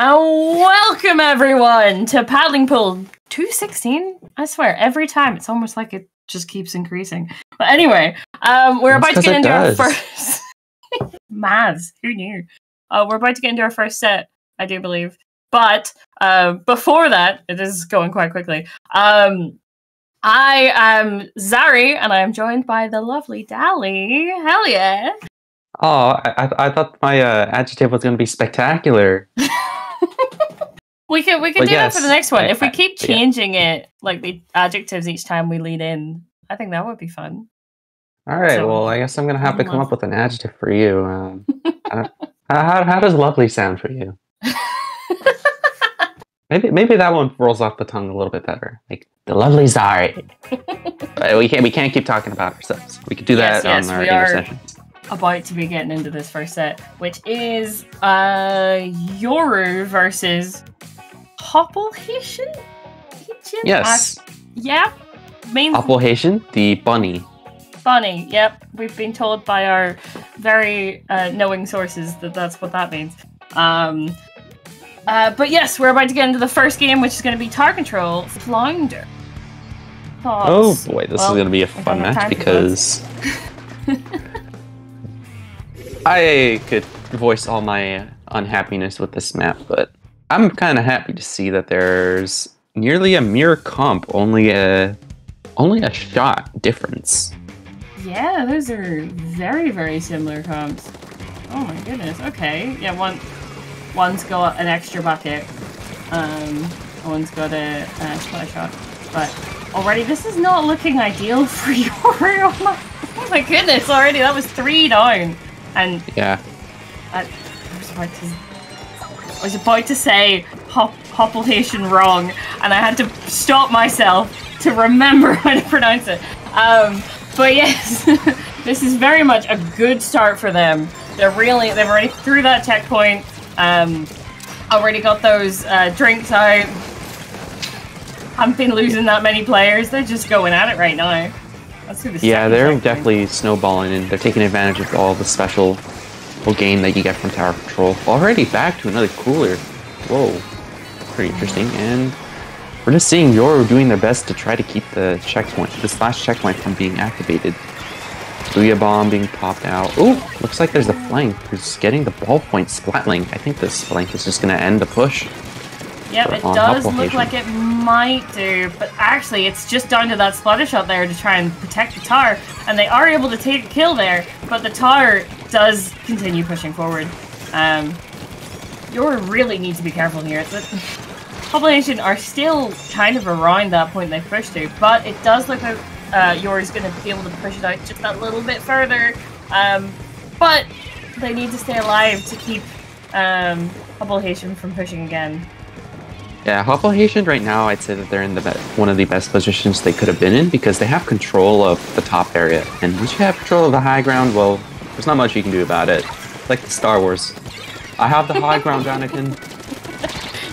Welcome everyone to Paddling Pool 216. I swear, every time it's almost like it just keeps increasing. But anyway, we're about to get into our first Maths, who knew? We're about to get into our first set, I do believe. But before that, it is going quite quickly. I am Zari, and I am joined by the lovely Dally. Hell yeah! Oh, I thought my adjective was going to be spectacular. we can do that for the next one. If we keep changing it, like the adjectives each time we lead in, I think that would be fun. All right, so, well, I guess I'm going to have to come up with an adjective for you. How does lovely sound for you? Maybe that one rolls off the tongue a little bit better. Like the lovely Zari. we can't keep talking about ourselves. We could do that on our later sessions. About to be getting into this first set, which is Yoru versus Hoppelhäschen. Yes. Yeah. Hoppelhäschen, the bunny. Bunny. Yep. We've been told by our very knowing sources that that's what that means. But yes, we're about to get into the first game, which is going to be Tower Control Flounder. Oh boy, this is going to be a fun match because I could voice all my unhappiness with this map, but I'm kind of happy to see that there's nearly a mirror comp, only a shot difference. Yeah, those are very, very similar comps. Oh my goodness. Okay, yeah, one's got an extra bucket, one's got a splash shot, but already this is not looking ideal for Yoru. Oh my goodness! Already that was 3 down. And yeah, I was about to say Hoppelhäschen wrong, and I had to stop myself to remember how to pronounce it. But yes, this is very much a good start for them. They've already through that checkpoint. Already got those drinks out. Haven't been losing that many players. They're just going at it right now. Yeah, they're definitely snowballing, and they're taking advantage of all the special gain that you get from Tower Control. Already back to another cooler. Whoa, pretty interesting. And we're just seeing Yoru doing their best to try to keep the checkpoint, this last checkpoint, from being activated. Booyah bomb being popped out. Ooh, looks like there's a flank who's getting the ballpoint splatling. I think this flank is just going to end the push. Yep, it does look like it might do, but actually it's just down to that splatter shot there to try and protect the tower, and they are able to take a kill there, but the tower does continue pushing forward. Yoru really need to be careful here. The Hoppelhäschen are still kind of around that point they pushed to, but it does look like Yoru's going to be able to push it out just that little bit further, but they need to stay alive to keep Hoppelhäschen from pushing again. Yeah, Hoppelhäschen right now, I'd say that they're in one of the best positions they could have been in, because they have control of the top area. And once you have control of the high ground, well, there's not much you can do about it. Like the Star Wars. I have the high ground, Anakin.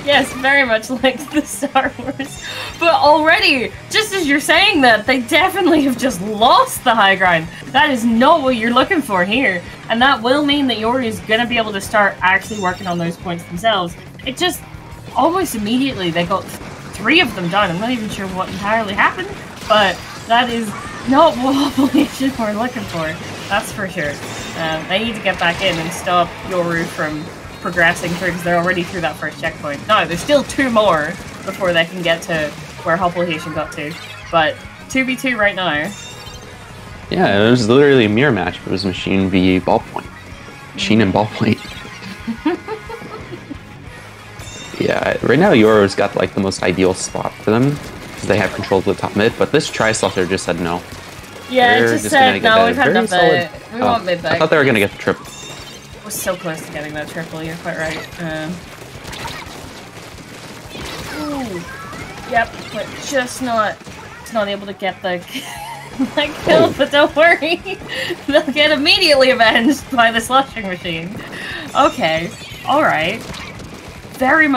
Yes, very much like the Star Wars. But already, just as you're saying that, they definitely have just lost the high ground. That is not what you're looking for here. And that will mean that Yoru is going to be able to start actually working on those points themselves. It just... almost immediately they got 3 of them done. I'm not even sure what entirely happened, but that is not what Hoppelhäschen were looking for. That's for sure. They need to get back in and stop Yoru from progressing through, because they're already through that first checkpoint. No, there's still 2 more before they can get to where Hoppelhäschen got to, but 2v2 right now. Yeah, it was literally a mirror match. It was machine v ballpoint. Machine and ballpoint. Yeah, right now Yoru's got like the most ideal spot for them, because they have control of the top mid, but this Tri-Slaughter just said no. Yeah, it just said, no, we've had enough of it. We want mid back. I thought they were going to get the triple. Was so close to getting that triple, you're quite right. Ooh. Yep, but just not able to get the kill, but don't worry. They'll get immediately avenged by the slushing machine. Okay, alright. Very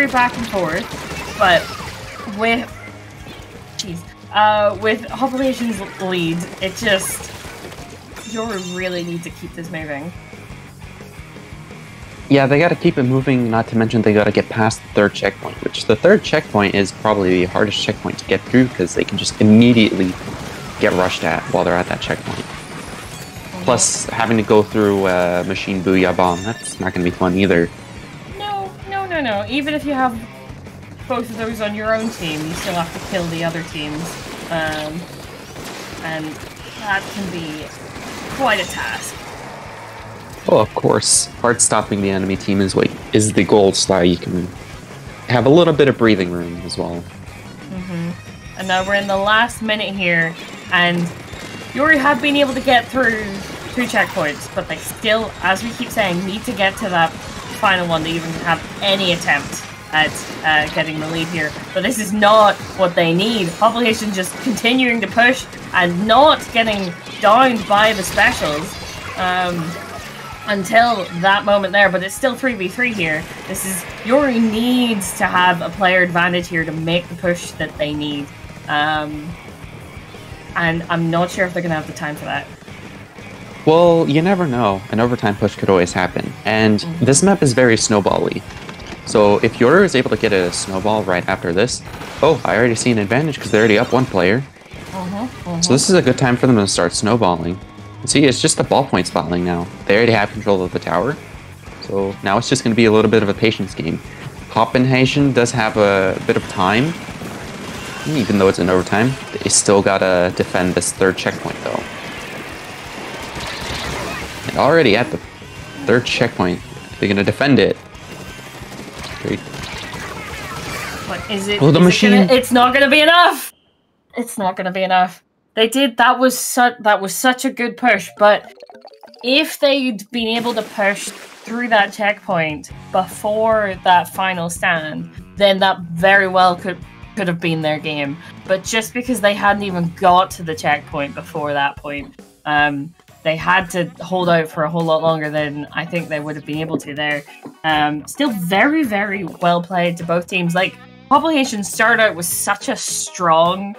back and forth, but with Hoppelhäschen's lead, it just Yoru really need to keep this moving. Yeah, they gotta keep it moving, not to mention they gotta get past the third checkpoint, which the third checkpoint is probably the hardest checkpoint to get through because they can just immediately get rushed at while they're at that checkpoint. Plus, having to go through a machine booyah bomb, that's not gonna be fun either. No. Even if you have both of those on your own team, you still have to kill the other teams. And that can be quite a task. Oh, of course. Hard stopping the enemy team is the goal, so you can have a little bit of breathing room as well. And now we're in the last minute here, and Yoru have been able to get through 2 checkpoints, but they still, as we keep saying, need to get to that final one to even have any attempt at getting the lead here. But this is not what they need. Hoppelhäschen just continuing to push and not getting downed by the specials until that moment there. But it's still 3v3 here. Yoru needs to have a player advantage here to make the push that they need. And I'm not sure if they're going to have the time for that. Well, you never know. An overtime push could always happen. And this map is very snowball-y. So if Yoru is able to get a snowball right after this... Oh, I already see an advantage because they're already up 1 player. So this is a good time for them to start snowballing. See, it's just the ballpoint spotting now. They already have control of the tower. So now it's just going to be a little bit of a patience game. Hoppelhäschen does have a bit of time. Even though it's in overtime, they still gotta defend this 3rd checkpoint though. And already at the 3rd checkpoint, they're gonna defend it. Great. What is it? Oh, the machine! It's not gonna be enough. It's not gonna be enough. They did. That was such a good push. But if they'd been able to push through that checkpoint before that final stand, then that very well could have been their game. But just because they hadn't even got to the checkpoint before that point, they had to hold out for a whole lot longer than I think they would have been able to there. Still very, very well played to both teams. Like, Hoppelhäschen started out with such a strong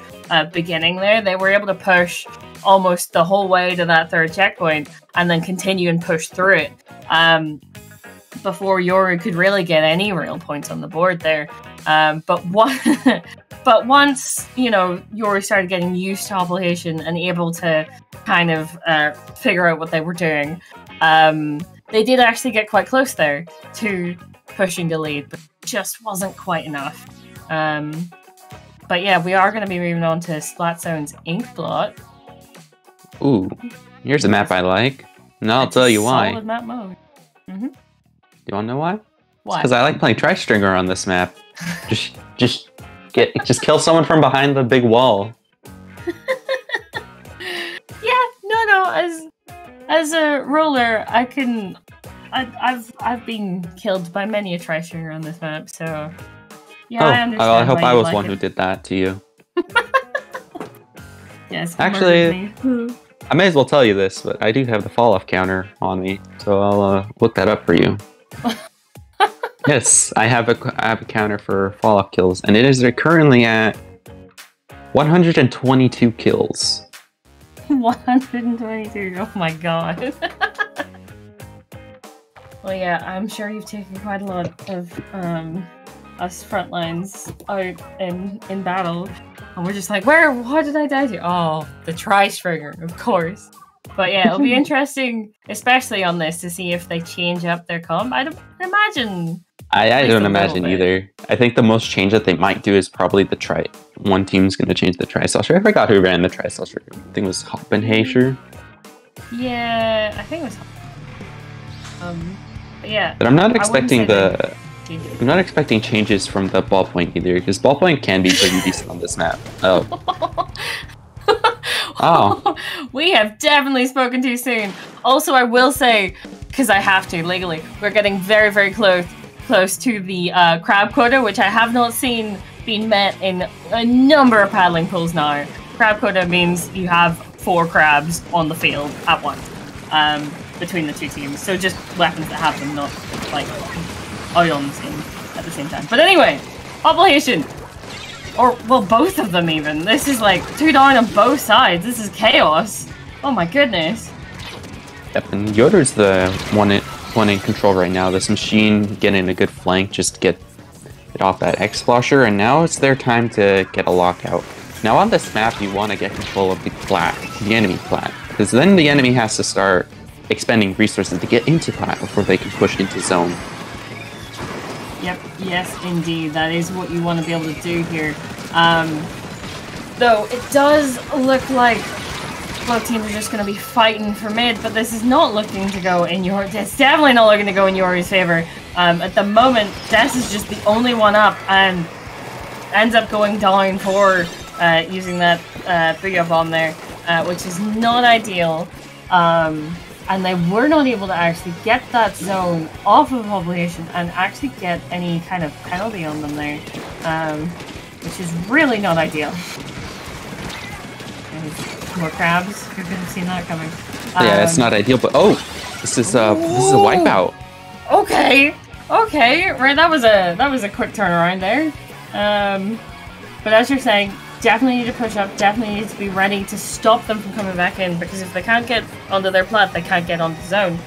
beginning there. They were able to push almost the whole way to that 3rd checkpoint and then continue and push through it before Yoru could really get any real points on the board there. But once, you know, Yoru started getting used to Hoppelhäschen and able to kind of figure out what they were doing, they did actually get quite close there to pushing the lead, but just wasn't quite enough. But yeah, we are going to be moving on to Splat Zone's Inkblot. Ooh, here's a map I like. And I'll tell you why. Solid map mode. You wanna know why? Why? Because I like playing Tri-Stringer on this map. just kill someone from behind the big wall. Yeah, no. As a roller, I've been killed by many a Tri-Stringer on this map, so yeah, I understand. I hope why I you was like one it. who did that to you. Yes, actually, I may as well tell you this, but I do have the fall-off counter on me, so I'll look that up for you. Yes, I have a counter for fall-off kills, and it is currently at 122 kills. 122, oh my god. Well, yeah, I'm sure you've taken quite a lot of us frontlines out in battle, and we're just like, what did I die to? Oh, the Tri-Stringer, of course. But yeah, it'll be interesting, especially on this, to see if they change up their comp. I don't imagine. I don't imagine either. I think the most change that they might do is probably the tri. One team's going to change the Tri-Slasher. I forgot who ran the Tri-Slasher. I think it was Hoppelhäschen. Yeah, I think it was. But yeah. But I'm not expecting I'm not expecting changes from the ballpoint either, because ballpoint can be pretty decent on this map. Oh. Oh. We have definitely spoken too soon. Also, I will say, because I have to legally, we're getting very, very close to the crab quota, which I have not seen being met in a number of paddling pools now. Crab quota means you have 4 crabs on the field at once between the 2 teams. So just weapons that have them, not like out on the scene at the same time. But anyway, Hoppelhäschen. Or, well, both of them even. This is like 2 down on both sides. This is chaos. Oh my goodness. Yep, and Yoru's the one one in control right now. This machine getting a good flank, just get it off that X-Flosher, and now it's their time to get a lockout. Now on this map, you want to get control of the enemy plat, because then the enemy has to start expending resources to get into plat before they can push into zone. Yep, yes indeed, that is what you want to be able to do here. Though it does look like both teams are just going to be fighting for mid, but this is not looking to go in your... It's definitely not looking to go in Yoru's favor. At the moment, Des is just the only one up and ends up going down for using that Booyah Bomb there, which is not ideal. And they were not able to actually get that zone off of Hoppelhäschen and actually get any kind of penalty on them there, which is really not ideal. More crabs. Who could have seen that coming? Yeah, it's not ideal, but this is a wipeout. Okay, right. That was a quick turnaround there. But as you're saying, definitely need to push up. Definitely need to be ready to stop them from coming back in, because if they can't get onto their plat, they can't get onto the zone.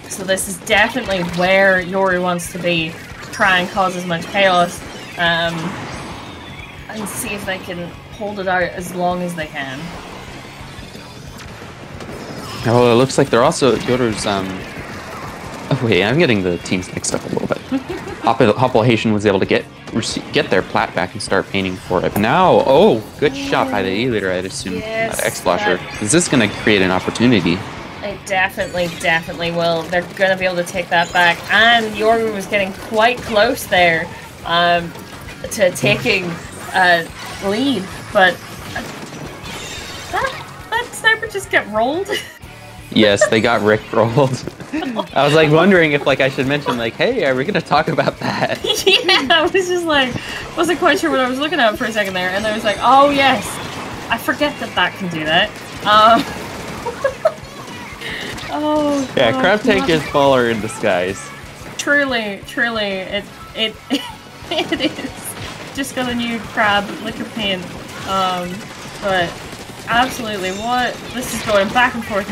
So this is definitely where Yoru wants to be. Try and cause as much chaos, and see if they can hold it out as long as they can. Oh, it looks like they're also Yoru's. Oh wait, I'm getting the teams mixed up a little bit. Hoppelhäschen was able to get their plat back and start painting for it. But now, good shot by the E-Leader, I'd assume. Yes, X-Flasher. Is this going to create an opportunity? It definitely will. They're going to be able to take that back. And Yoru was getting quite close there to taking lead, but that sniper just got rolled. Yes, they got rickrolled. I was like wondering if I should mention hey, are we gonna talk about that? Yeah, I was just wasn't quite sure what I was looking at for a second there, and I was like, oh yes, I forget that can do that. Oh yeah, Crab Tank is baller in disguise. Truly, it is. Just got a new crab liquor paint, but absolutely, this is going back and forth,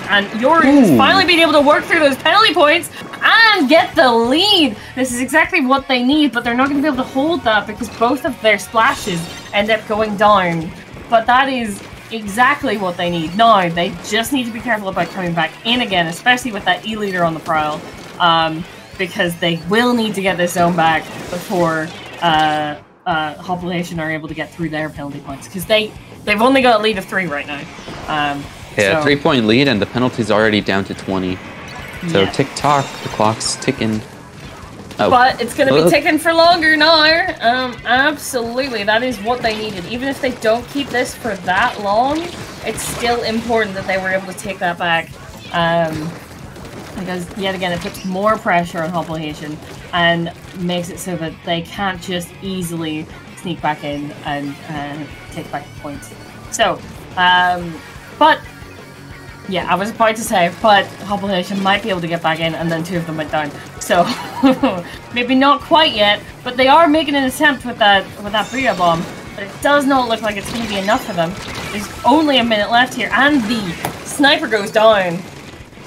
and Yoru is finally being able to work through those penalty points and get the lead. This is exactly what they need, but they're not going to be able to hold that because both of their splashes end up going down. But that is exactly what they need. Now, they just need to be careful about coming back in again, especially with that E-Leader on the prowl, because they will need to get this zone back before Hoppelhäschen are able to get through their penalty points, because they've only got a lead of 3 right now. Yeah, 3-point lead, and the penalty's already down to 20. So yeah. tick-tock, the clock's ticking. Oh. But it's going to be ticking for longer now. Absolutely, that is what they needed. Even if they don't keep this for that long, it's still important that they were able to take that back. Because, yet again, it puts more pressure on Hoppelhäschen and makes it so that they can't just easily sneak back in and take back the points. So, but, yeah, I was about to say, but Hoppelhäschen might be able to get back in, and then 2 of them went down. So, maybe not quite yet, but they are making an attempt with that Booyah Bomb, but it does not look like it's going to be enough for them. There's only a minute left here, and the sniper goes down.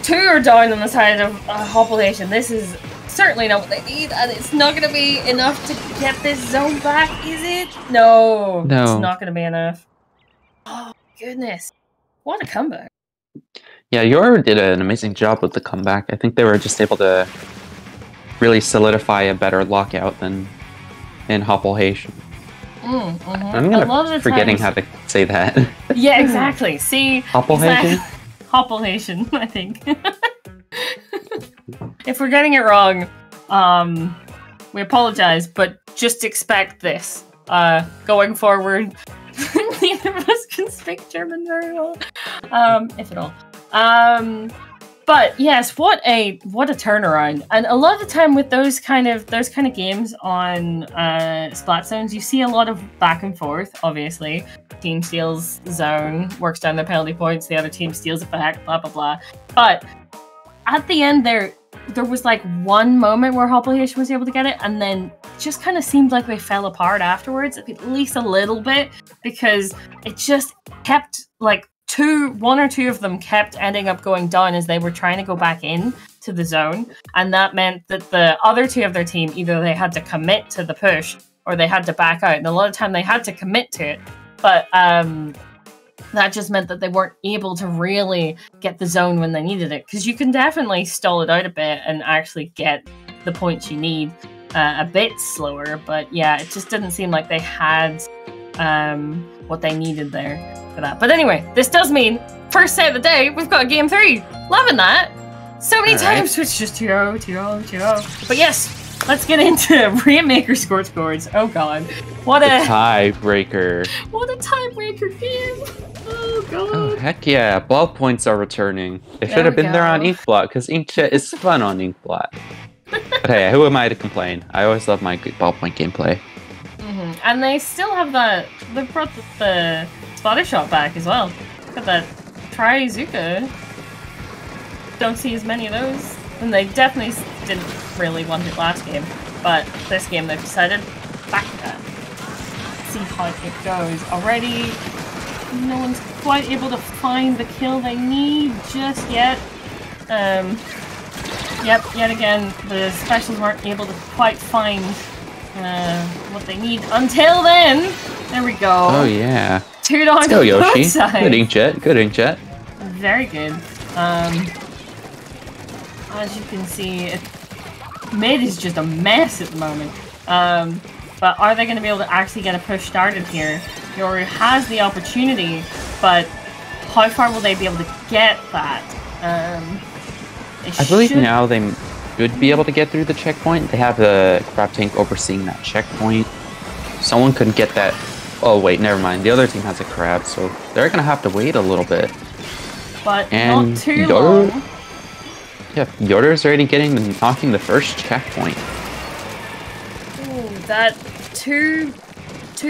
2 are down on the side of Hoppelhäschen. This is certainly not what they need, and it's not going to be enough to get this zone back, is it? No, it's not going to be enough. Oh, goodness. What a comeback. Yeah, Yoru did an amazing job with the comeback. I think they were just able to really solidify a better lockout than in Hoppelhäschen. I'm forgetting how to say that. Yeah, exactly. See? Hoppelhäschen? Hoppelhäschen, I think. If we're getting it wrong, we apologize, but just expect this. Going forward, neither of us can speak German very well, if at all. But yes, what a turnaround! And a lot of the time with those kind of games on Splat Zones, you see a lot of back and forth. Obviously, team steals the zone, works down their penalty points. The other team steals it back. Blah blah blah. But at the end, there was one moment where Hoppelhäschen was able to get it, and then just kind of seemed like they fell apart afterwards, at least a little bit, because it just kept one or two of them kept ending up going down as they were trying to go back in to the zone, and that meant that the other two of their team, either they had to commit to the push or they had to back out, and a lot of time they had to commit to it, but that just meant that they weren't able to really get the zone when they needed it, because you can definitely stall it out a bit and actually get the points you need a bit slower, but yeah, it just didn't seem like they had what they needed there for that. But anyway, this does mean first set of the day, we've got a game 3. Loving that. So many times it's just 2-0, 2-0, 2-0. But yes, let's get into Rainmaker Scorch Gorge. Oh god. What a tiebreaker. What a tiebreaker game. Oh god. Oh, heck yeah. Ballpoints are returning. They should have been there on Inkblot, because Inkjet is fun on Inkblot. But hey, who am I to complain? I always love my good ballpoint gameplay. And they still have they brought the spotter shot back as well. Got that Trizuka. Don't see as many of those. And they definitely didn't really want it last game. But this game they've decided back that. See how it goes. Already, no one's quite able to find the kill they need just yet. Yep, yet again, the specials weren't able to quite find what they need until then. There we go. Oh yeah. 2 down. Let's go, Yoshi. Good Inkjet. Good Inkjet. Very good. As you can see, mid is just a mess at the moment. But are they going to be able to actually get a push started here? Yoru has the opportunity, but how far will they be able to get that? I believe now they should be able to get through the checkpoint. They have the crab tank overseeing that checkpoint. Someone couldn't get that. Oh wait, never mind. The other team has a crab, so they're gonna have to wait a little bit. But not too long. Yeah, Yoru's already knocking the first checkpoint. Ooh, that two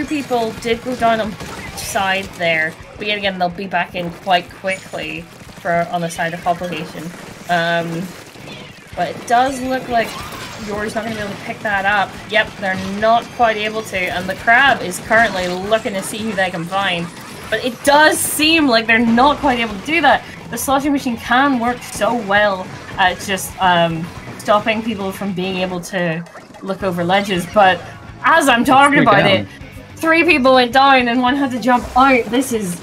people did go down on each side there, but yet again they'll be back in quite quickly on the side of Hoppelhäschen. But it does look like Yoru's not going to be able to pick that up. Yep, they're not quite able to, and the crab is currently looking to see who they can find. But it does seem like they're not quite able to do that. The slotting machine can work so well at just stopping people from being able to look over ledges, but as I'm talking about it, 3 people went down and 1 had to jump out. This is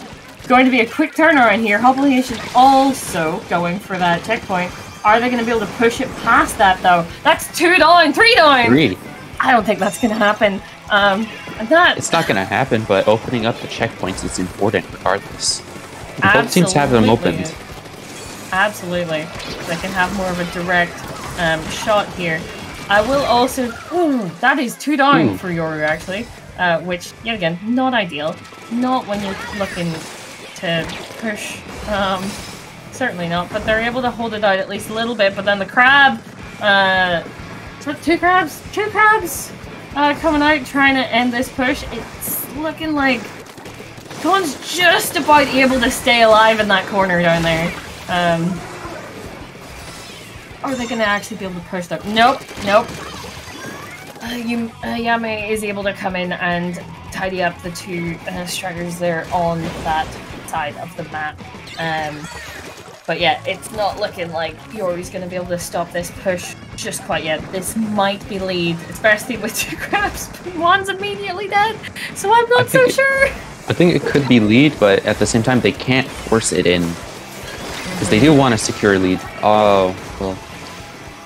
going to be a quick turnaround here. Hoppelhäschen also going for that checkpoint. Are they going to be able to push it past that, though? That's 2 down, 3 down! 3. I don't think that's going to happen. It's not going to happen, but opening up the checkpoints is important regardless. Both teams have them opened. Absolutely. They can have more of a direct shot here. I will also... Ooh, that is 2 down for Yoru, actually. Which, yet again, not ideal. Not when you're looking to push. Certainly not, but they're able to hold it out at least a little bit. But then the crab, 2 crabs coming out trying to end this push. It's looking like someone's just about able to stay alive in that corner down there. Are they going to actually be able to push that? Nope. Yame is able to come in and tidy up the 2 strikers there on that side of the map. But yeah, it's not looking like Yoru's going to be able to stop this push just quite yet. This might be lead, especially with 2 crabs. 1's immediately dead, so I'm not so sure. I think it could be lead, but at the same time, they can't force it in. Because they do want a secure lead. Oh, well.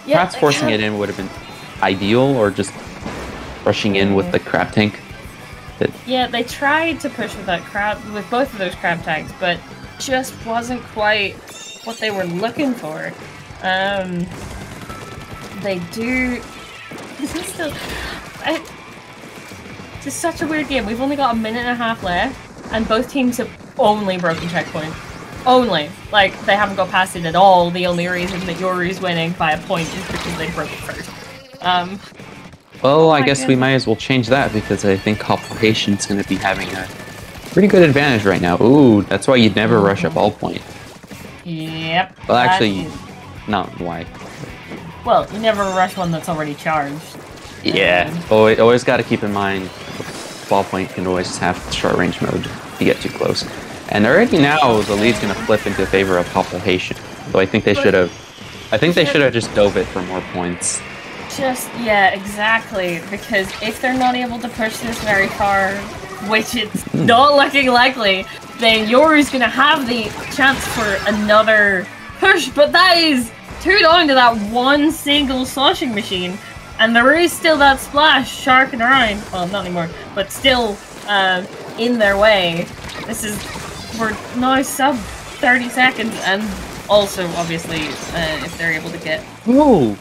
Yeah, perhaps forcing it in would have been ideal, or just rushing in with the crab tank. Yeah, they tried to push with both of those crab tanks, but just wasn't quite what they were looking for. They do... It's just such a weird game. We've only got 1.5 minutes left, and both teams have only broken checkpoint. Only. Like, they haven't got past it at all. The only reason that Yoru's winning by a point is because they broke it first. Well, I guess we might as well change that, because I think Hoppelhäschen's going to be having a pretty good advantage right now. Ooh, that's why you'd never rush a ballpoint. Yep. Well, actually, not why. Well, you never rush one that's already charged. Yeah. Always got to keep in mind, ballpoint can always have short range mode if you get too close. And already now the lead's gonna flip into favor of Hoppelhäschen. Though I think they should have. I think they should have just dove it for more points. Yeah, exactly. Because if they're not able to push this very far, which it's not looking likely, then Yoru's gonna have the chance for another push. But that is 2 down to that one single sloshing machine, and there is still that splash sharking around. Well, not anymore, but still in their way. We're now sub 30 seconds, and also obviously if they're able to get. Whoa!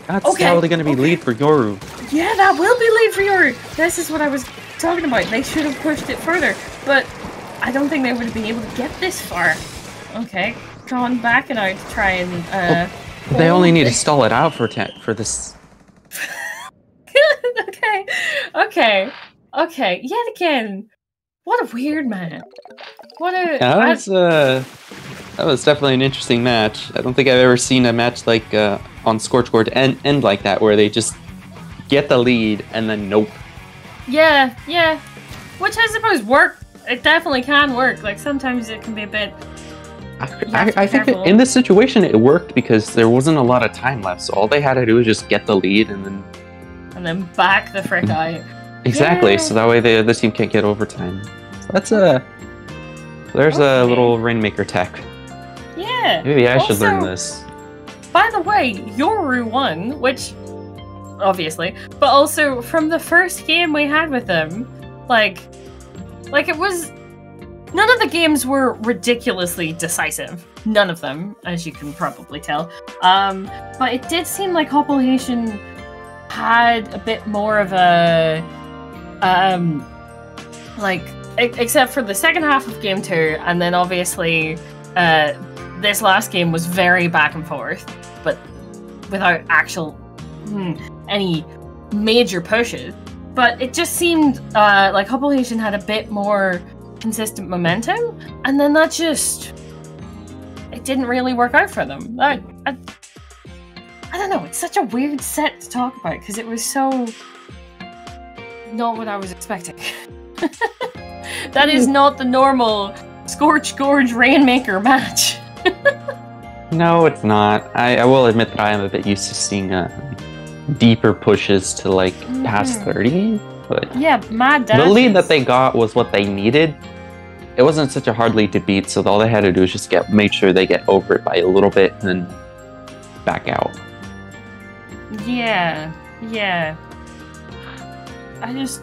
That's probably going to be lead for Yoru. Yeah, that will be lead for Yoru. This is what I was talking about. They should have pushed it further, but I don't think they would have been able to get this far. Okay, drawn back and out to try and. They only need to stall it out for this. Okay. Yet again, what a weird man. That was definitely an interesting match. I don't think I've ever seen a match like on Scorch Gorge end like that, where they just get the lead and then nope. Yeah. Which I suppose it definitely can work. Like sometimes it can be a bit. I think in this situation it worked because there wasn't a lot of time left, so all they had to do was just get the lead and then back the frick out. Exactly. Yeah. So that way the team can't get overtime. So there's a little Rainmaker tech. Yeah. Maybe I should learn this. By the way, Yoru won, which obviously, but also from the first game we had with them, like it was. None of the games were ridiculously decisive. None of them, as you can probably tell. But it did seem like Hoppelhäschen had a bit more of a except for the second half of game 2, and then obviously this last game was very back and forth, but without actual any major pushes. But it just seemed like Hoppelhäschen had a bit more consistent momentum, and then it didn't really work out for them. I don't know, it's such a weird set to talk about because it was so not what I was expecting. That is not the normal Scorch Gorge Rainmaker match. No, it's not. I will admit that I am a bit used to seeing deeper pushes to past 30. But yeah, mad dashes. The lead that they got was what they needed. It wasn't such a hard lead to beat, so all they had to do was just make sure they get over it by a little bit and then back out. Yeah. That's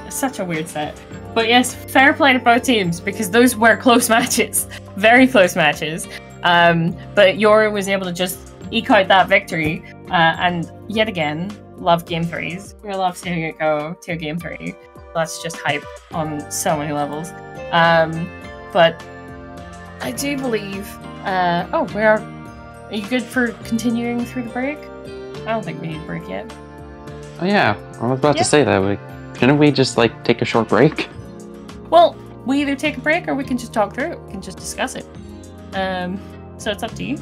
such a weird set. But yes, fair play to both teams, because those were close matches. Very close matches. But Yoru was able to just eke out that victory, and yet again, love game 3s. We love seeing it go to game 3. That's just hype on so many levels. But I do believe. Are you good for continuing through the break? I don't think we need a break yet. Oh yeah, I was about to say that. Shouldn't we just take a short break? Well, we either take a break or we can just talk through it. We can just discuss it. So it's up to you.